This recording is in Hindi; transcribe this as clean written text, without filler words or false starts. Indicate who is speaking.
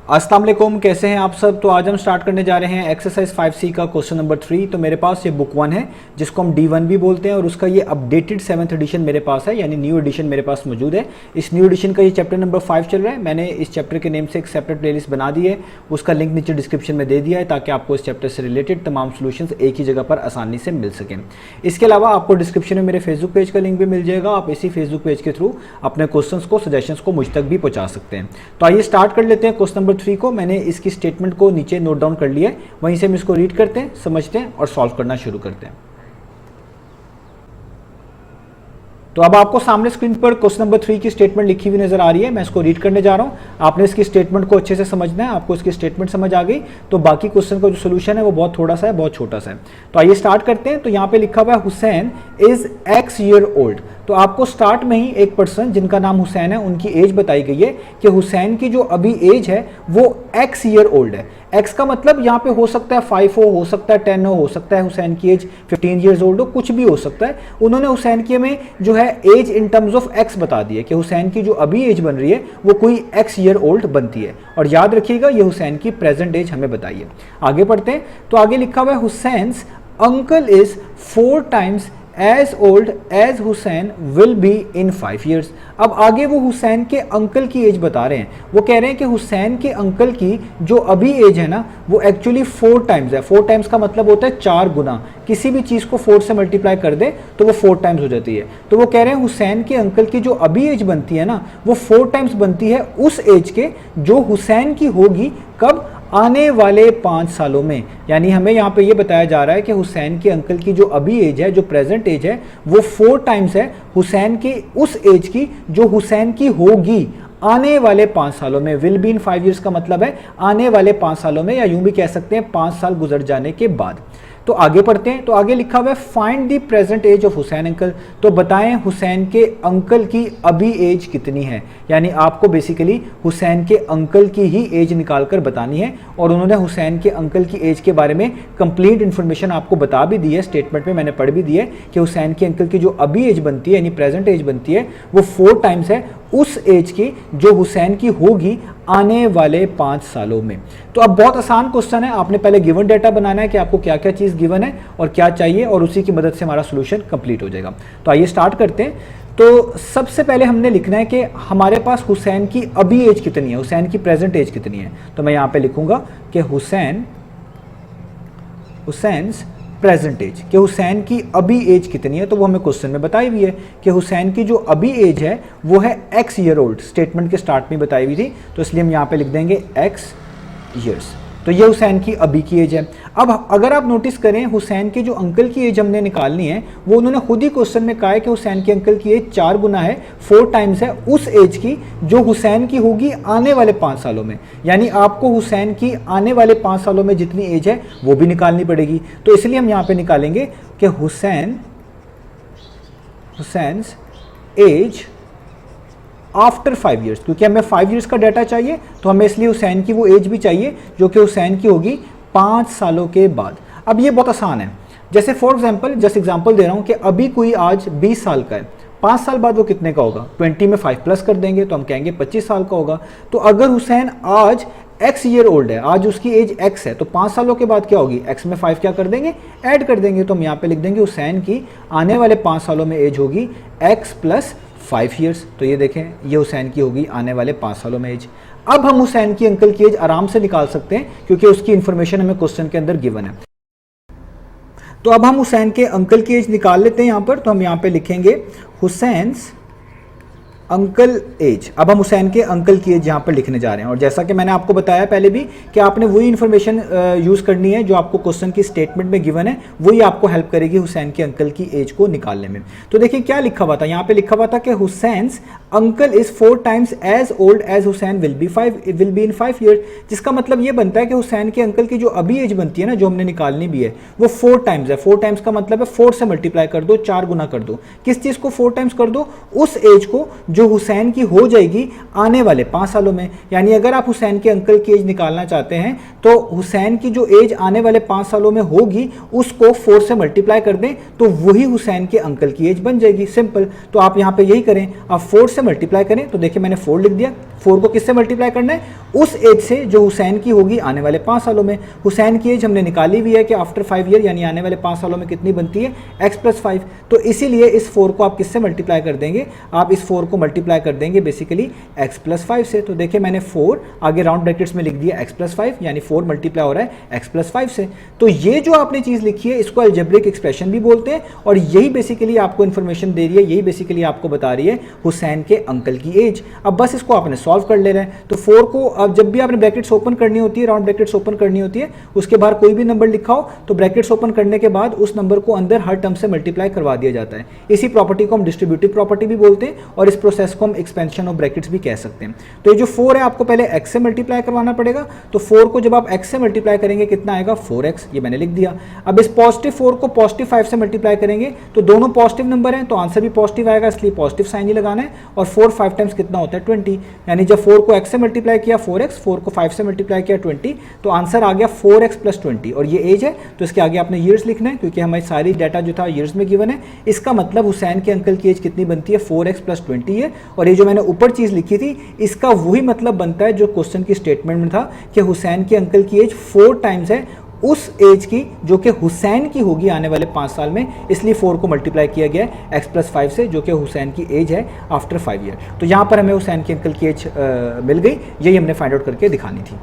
Speaker 1: अस्सलाम वालेकुम, कैसे हैं आप सब। तो आज हम स्टार्ट करने जा रहे हैं एक्सरसाइज 5C का क्वेश्चन नंबर 3। तो मेरे पास ये बुक 1 है जिसको हम D1 भी बोलते हैं और उसका ये अपडेटेड 7th एडिशन मेरे पास है, यानी न्यू एडिशन मेरे पास मौजूद है। इस न्यू एडिशन का ये चैप्टर नंबर 5 चल रहा है। मैंने इस चैप्टर के नेम से एक सेपरेट प्लेलिस्ट बना दी है, उसका लिंक नीचे डिस्क्रिप्शन में दे दिया है ताकि आपको इस चैप्टर से रिलेटेड तमाम सोल्यूशंस एक ही जगह पर आसानी से मिल सकें। इसके अलावा आपको डिस्क्रिप्शन में मेरे फेसबुक पेज का लिंक भी मिल जाएगा, आप इसी फेसबुक पेज के थ्रू अपने क्वेश्चंस को, सजेशंस को मुझ तक भी पहुंचा सकते हैं। तो आइए स्टार्ट कर लेते हैं क्वेश्चन नंबर 3 को। मैंने इसकी स्टेटमेंट को नीचे नोट डाउन कर लिया है, वहीं से हम इसको रीड करते हैं, समझते हैं और सॉल्व करना शुरू करते हैं। तो अब आपको सामने स्क्रीन पर क्वेश्चन नंबर 3 की स्टेटमेंट लिखी हुई नजर आ रही है। मैं इसको रीड करने जा रहा हूं, आपने इसकी स्टेटमेंट को अच्छे से समझना है। आपको इसकी स्टेटमेंट समझ आ गई तो बाकी क्वेश्चन का जो सोल्यूशन है वो बहुत थोड़ा सा है, बहुत छोटा सा है। तो आइए स्टार्ट करते हैं। तो यहाँ पे लिखा हुआ है Hussain is X year old. तो आपको स्टार्ट में ही एक पर्सन जिनका नाम हुसैन है उनकी एज बताई गई है कि हुसैन की जो अभी एज है वो X ईयर ओल्ड है। X का मतलब यहाँ पे हो सकता है 5 हो सकता है 10 हो सकता है हुसैन की एज 15 ईयर्स ओल्ड हो, कुछ भी हो सकता है। उन्होंने हुसैन की में जो है age in terms of X बता दी है कि हुसैन की जो अभी एज बन रही है वो कोई X ईयर ओल्ड बनती है। और याद रखिएगा ये हुसैन की प्रेजेंट एज हमें बताइए। आगे पढ़ते हैं। तो आगे लिखा हुआ है Hussain's uncle is 4 times as old as Hussain will be in 5 years. अब आगे वो हुसैन के अंकल की एज बता रहे हैं। वो कह रहे हैं कि हुसैन के अंकल की जो अभी एज है ना वो एक्चुअली 4 टाइम्स है। 4 टाइम्स का मतलब होता है 4 गुना। किसी भी चीज़ को 4 से मल्टीप्लाई कर दे तो वो 4 टाइम्स हो जाती है। तो वो कह रहे हैं हुसैन के अंकल की जो अभी एज बनती है ना वो 4 टाइम्स बनती है उस एज के जो हुसैन की होगी कब, आने वाले 5 सालों में। यानी हमें यहाँ पे ये बताया जा रहा है कि हुसैन के अंकल की जो अभी एज है, जो प्रेजेंट एज है, वो 4 टाइम्स है हुसैन की उस एज की जो हुसैन की होगी आने वाले 5 सालों में। विल बी इन 5 ईयर्स का मतलब है आने वाले 5 सालों में, या यूं भी कह सकते हैं 5 साल गुजर जाने के बाद। तो आगे पढ़ते हैं। तो आगे लिखा हुआ है find the present age of Hussain uncle. तो बताएं हुसैन के अंकल की अभी एज कितनी है। यानी आपको बेसिकली हुसैन के अंकल की ही एज निकाल कर बतानी है। और उन्होंने हुसैन के अंकल की एज के बारे में कंप्लीट इन्फॉर्मेशन आपको बता भी दी है, स्टेटमेंट में मैंने पढ़ भी दी है कि हुसैन के अंकल की जो अभी एज बनती है यानी प्रेजेंट एज बनती है वो 4 टाइम्स है उस एज की जो हुसैन की होगी आने वाले 5 सालों में। तो अब बहुत आसान क्वेश्चन है, आपने पहले गिवन डेटा बनाना है कि आपको क्या क्या चीज़ गिवन है और क्या चाहिए, और उसी की मदद से हमारा सोल्यूशन कंप्लीट हो जाएगा। तो आइए स्टार्ट करते हैं। तो सबसे पहले हमने लिखना है कि हमारे पास हुसैन की अभी एज कितनी है, हुसैन की प्रेजेंट एज कितनी है। तो मैं यहाँ पे लिखूंगा कि हुसैन्स प्रेजेंट एज, कि हुसैन की अभी एज कितनी है। तो वो हमें क्वेश्चन में बताई हुई है कि हुसैन की जो अभी एज है वो है X ईयर ओल्ड। स्टेटमेंट के स्टार्ट में बताई हुई थी, तो इसलिए हम यहाँ पे लिख देंगे X ईयर्स। तो ये हुसैन की अभी की एज है। अब अगर आप नोटिस करें हुसैन के जो अंकल की एज हमने निकालनी है वो उन्होंने खुद ही क्वेश्चन में कहा है कि हुसैन के अंकल की एज 4 गुना है, 4 टाइम्स है उस एज की जो हुसैन की होगी आने वाले 5 सालों में। यानी आपको हुसैन की आने वाले 5 सालों में जितनी एज है वो भी निकालनी पड़ेगी। तो इसलिए हम यहाँ पे निकालेंगे कि हुसैन्स एज आफ्टर 5 ईयर्स, क्योंकि हमें 5 ईयर्स का डाटा चाहिए तो हमें इसलिए हुसैन की वो एज भी चाहिए जो कि हुसैन की होगी 5 सालों के बाद। अब ये बहुत आसान है। जैसे फॉर एग्जांपल, जस्ट एग्जांपल दे रहा हूँ कि अभी कोई आज 20 साल का है, 5 साल बाद वो कितने का होगा। 20 में 5 प्लस कर देंगे तो हम कहेंगे 25 साल का होगा। तो अगर हुसैन आज X ईयर ओल्ड है, आज उसकी एज X है, तो 5 सालों के बाद क्या होगी, X में 5 क्या कर देंगे, ऐड कर देंगे। तो हम यहाँ पे लिख देंगे हुसैन की आने वाले 5 सालों में एज होगी X प्लस 5 ईयर्स। तो ये देखें ये हुसैन की होगी आने वाले 5 सालों में एज। अब हम हुसैन की अंकल की एज आराम से निकाल सकते हैं क्योंकि उसकी इंफॉर्मेशन हमें क्वेश्चन के अंदर गिवन है। तो अब हम हुसैन के अंकल की एज निकाल लेते हैं यहाँ पर। तो हम यहाँ पे लिखेंगे हुसैन्स अंकल एज। अब हम हुसैन के अंकल की एज यहाँ पर लिखने जा रहे हैं। और जैसा कि मैंने आपको बताया पहले भी कि आपने वही इन्फॉर्मेशन यूज़ करनी है जो आपको क्वेश्चन की स्टेटमेंट में गिवन है, वही आपको हेल्प करेगी हुसैन के अंकल की एज को निकालने में। तो देखिए क्या लिखा हुआ था, यहाँ पे लिखा हुआ था कि Hussain's uncle is 4 times as old as Hussain will be in 5 year. जिसका मतलब ये बनता है कि हुसैन के अंकल की जो अभी एज बनती है ना, जो हमने निकालनी भी है, वो 4 टाइम्स है। 4 टाइम्स का मतलब है 4 से मल्टीप्लाई कर दो, 4 गुना कर दो। किस चीज़ को 4 टाइम्स कर दो, उस एज को जो हुसैन की हो जाएगी आने वाले 5 सालों में। यानी अगर आप हुसैन के अंकल की एज निकालना चाहते हैं तो हुसैन की जो एज आने वाले 5 सालों में होगी उसको 4 से मल्टीप्लाई कर दें तो वही हुसैन के अंकल की एज बन जाएगी। सिंपल। तो आप यहाँ पे यही करें, आप 4 से मल्टीप्लाई करें। तो देखिए मैंने 4 लिख दिया, 4 को किससे मल्टीप्लाई करना है, उस एज से जो हुसैन की होगी आने वाले 5 सालों में। हुसैन की एज हमने निकाली हुई है कि आफ्टर 5 ईयर यानी आने वाले 5 सालों में कितनी बनती है, x+5। तो इसीलिए इस 4 को आप किससे मल्टीप्लाई कर देंगे, आप इस 4 को मल्टीप्लाई कर देंगे बेसिकली x+5 से। तो देखिए मैंने 4 आगे राउंड ब्रैकेट्स में लिख दिया x+5 यानी 4 मल्टीप्लाई हो रहा है x+5 से। तो ये जो आपने चीज़ लिखी है इसको अलजेब्रिक एक्सप्रेशन भी बोलते हैं और यही बेसिकली आपको इन्फॉर्मेशन दे रही है, यही बेसिकली आपको बता रही है हुसैन के अंकल की एज। अब बस इसको आपने सॉल्व कर लेना है। तो 4 को अब जब भी आपने ब्रैकेट्स ओपन करनी होती है, राउंड ब्रैकेट्स ओपन करनी होती है, उसके बाहर कोई भी नंबर लिखा हो तो ब्रैकेट्स ओपन करने के बाद उस नंबर को अंदर हर टर्म से मल्टीप्लाई करवा दिया जाता है। इसी प्रॉपर्टी को हम डिस्ट्रीब्यूटिव प्रॉपर्टी भी बोलते हैं और इस प्रोसेस को हम एक्सपेंशन ऑफ ब्रैकेट्स भी कह सकते हैं। तो ये जो 4 है आपको पहले x से मल्टीप्लाई करवाना पड़ेगा। तो 4 को जब आप x से मल्टीप्लाई करेंगे कितना आएगा, 4x, ये मैंने लिख दिया। अब इस पॉजिटिव 4 को पॉजिटिव 5 से मल्टीप्लाई करेंगे तो दोनों पॉजिटिव नंबर हैं तो आंसर भी पॉजिटिव आएगा, इसलिए पॉजिटिव साइन ही लगाना है। और 4 5 टाइम्स कितना होता है, 20। यानी जब 4 को x से मल्टीप्लाई किया 4x, 4 को 5 से मल्टीप्लाई किया 20, तो आंसर आ गया 4x + 20। और ये एज है तो इसके आगे आपने ईयर्स लिखना है क्योंकि हमारी सारी डाटा जो था ईयर्स में गिवन है। इसका मतलब हुसैन के अंकल की एज कितनी बनती है, 4x + 20 है। और ये जो मैंने ऊपर चीज़ लिखी थी इसका वही मतलब बनता है जो क्वेश्चन की स्टेटमेंट में था कि हुसैन के अंकल की एज 4 टाइम्स है उस एज की जो कि हुसैन की होगी आने वाले 5 साल में, इसलिए 4 को मल्टीप्लाई किया गया है x+5 से जो कि हुसैन की एज है आफ्टर 5 ईयर। तो यहाँ पर हमें हुसैन के अंकल की एज मिल गई, यही हमने फाइंड आउट करके दिखानी थी।